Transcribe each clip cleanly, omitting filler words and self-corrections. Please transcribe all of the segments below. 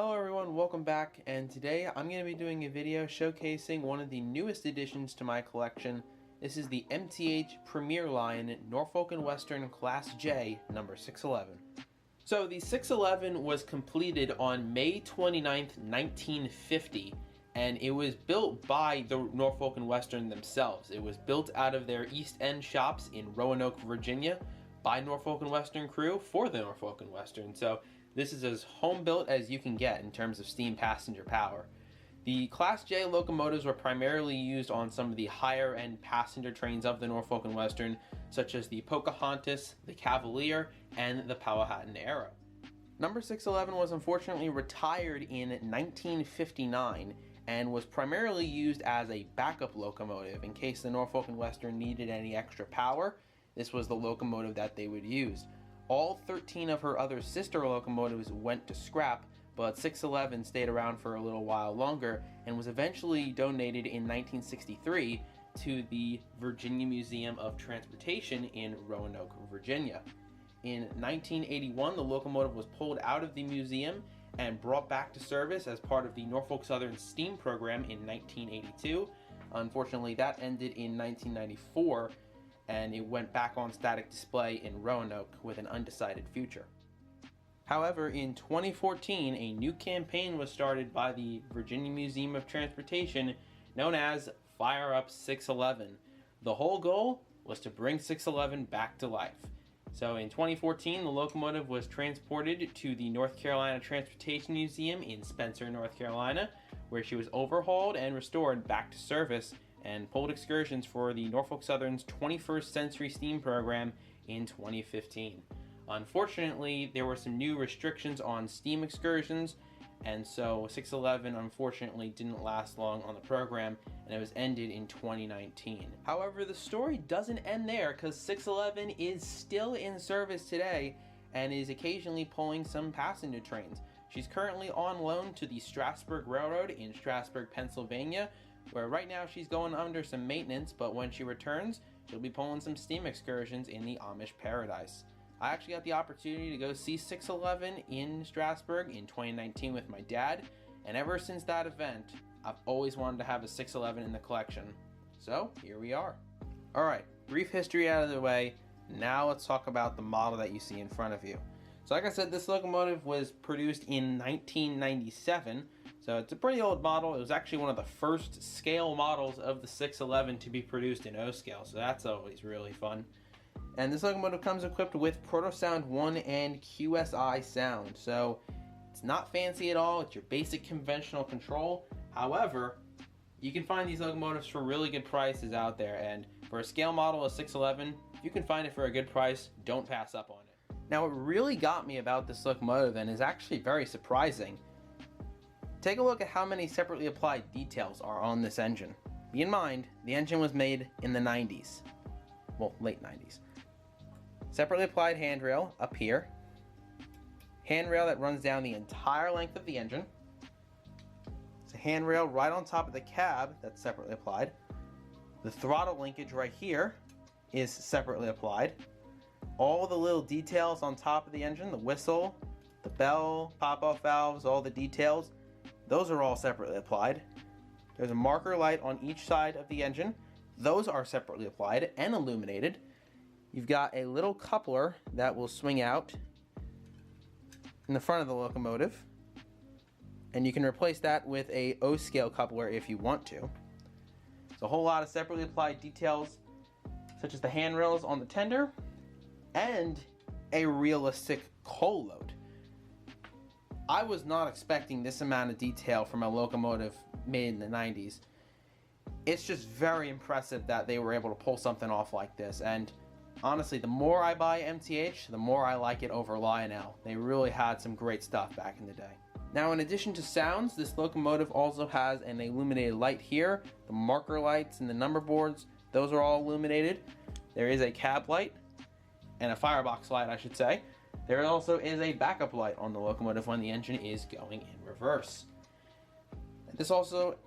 Hello everyone, welcome back, and today I'm going to be doing a video showcasing one of the newest additions to my collection. This is the MTH Premier line Norfolk Western Class J number 611. So the 611 was completed on May 29th, 1950, and it was built by the Norfolk Western themselves. It was built out of their East End shops in Roanoke, Virginia by Norfolk Western crew for the Norfolk Western. So this is as home built as you can get in terms of steam passenger power. The Class J locomotives were primarily used on some of the higher end passenger trains of the Norfolk Western, such as the Pocahontas, the Cavalier, and the Powhatan Arrow. Number 611 was unfortunately retired in 1959 and was primarily used as a backup locomotive in case the Norfolk Western needed any extra power. This was the locomotive that they would use. All 13 of her other sister locomotives went to scrap, but 611 stayed around for a little while longer and was eventually donated in 1963 to the Virginia Museum of Transportation in Roanoke, Virginia. In 1981, the locomotive was pulled out of the museum and brought back to service as part of the Norfolk Southern Steam Program in 1982. Unfortunately, that ended in 1994. And it went back on static display in Roanoke with an undecided future. However, in 2014, a new campaign was started by the Virginia Museum of Transportation known as Fire Up 611. The whole goal was to bring 611 back to life. So in 2014, the locomotive was transported to the North Carolina Transportation Museum in Spencer, North Carolina, where she was overhauled and restored back to service and pulled excursions for the Norfolk Southern's 21st Century Steam Program in 2015. Unfortunately, there were some new restrictions on steam excursions, and so 611 unfortunately didn't last long on the program, and it was ended in 2019. However, the story doesn't end there, because 611 is still in service today and is occasionally pulling some passenger trains. She's currently on loan to the Strasburg Railroad in Strasburg, Pennsylvania, where right now she's going under some maintenance, but when she returns, she'll be pulling some steam excursions in the Amish Paradise. I actually got the opportunity to go see 611 in Strasburg in 2019 with my dad, and ever since that event, I've always wanted to have a 611 in the collection. So, here we are. Alright, brief history out of the way, now let's talk about the model that you see in front of you. So like I said, this locomotive was produced in 1997, so it's a pretty old model. It was actually one of the first scale models of the 611 to be produced in O-scale, so that's always really fun. And this locomotive comes equipped with Protosound 1 and QSI sound, so it's not fancy at all. It's your basic conventional control. However, you can find these locomotives for really good prices out there, and for a scale model of 611, if you can find it for a good price, don't pass up on it. Now, what really got me about this locomotive, and is actually very surprising, take a look at how many separately applied details are on this engine. Be in mind, the engine was made in the 90s. Well, late 90s. Separately applied handrail up here. Handrail that runs down the entire length of the engine. It's a handrail right on top of the cab that's separately applied. The throttle linkage right here is separately applied. All the little details on top of the engine, the whistle, the bell, pop-off valves, all the details, those are all separately applied. There's a marker light on each side of the engine. Those are separately applied and illuminated. You've got a little coupler that will swing out in the front of the locomotive, and you can replace that with a O-scale coupler if you want to. There's a whole lot of separately applied details, such as the handrails on the tender, and a realistic coal load. I was not expecting this amount of detail from a locomotive made in the 90s. It's just very impressive that they were able to pull something off like this, and honestly, the more I buy MTH, the more I like it over Lionel. They really had some great stuff back in the day. Now, in addition to sounds, this locomotive also has an illuminated light here. The marker lights and the number boards, those are all illuminated. There is a cab light, and a firebox light, I should say. There also is a backup light on the locomotive when the engine is going in reverse. This also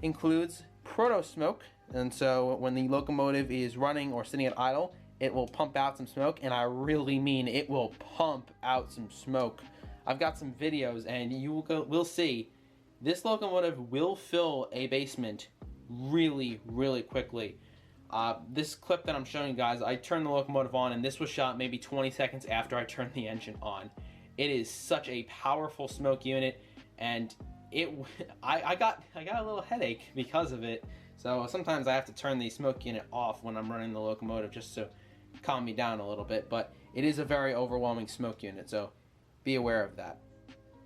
includes proto smoke, and so when the locomotive is running or sitting at idle, it will pump out some smoke, and I really mean it will pump out some smoke. I've got some videos, and will see this locomotive will fill a basement really, really quickly. This clip that I'm showing you guys, I turned the locomotive on, and this was shot maybe 20 seconds after I turned the engine on. It is such a powerful smoke unit, and I got a little headache because of it. So sometimes I have to turn the smoke unit off when I'm running the locomotive just to calm me down a little bit. But it is a very overwhelming smoke unit, so be aware of that.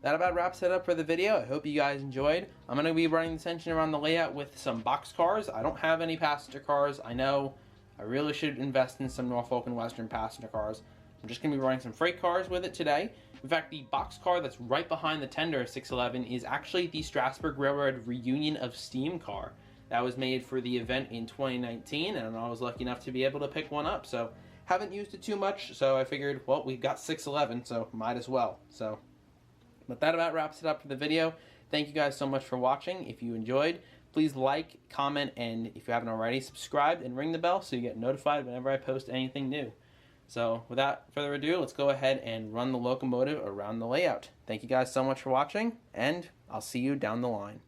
That about wraps it up for the video. I hope you guys enjoyed. I'm going to be running this engine around the layout with some box cars. I don't have any passenger cars. I know I really should invest in some Norfolk and Western passenger cars. I'm just going to be running some freight cars with it today. In fact, the box car that's right behind the tender 611 is actually the Strasburg Railroad Reunion of Steam car. That was made for the event in 2019, and I was lucky enough to be able to pick one up. So haven't used it too much, so I figured, well, we've got 611, so might as well. But that about wraps it up for the video. Thank you guys so much for watching. If you enjoyed, please like, comment, and if you haven't already, subscribe and ring the bell so you get notified whenever I post anything new. So without further ado, let's go ahead and run the locomotive around the layout. Thank you guys so much for watching, and I'll see you down the line.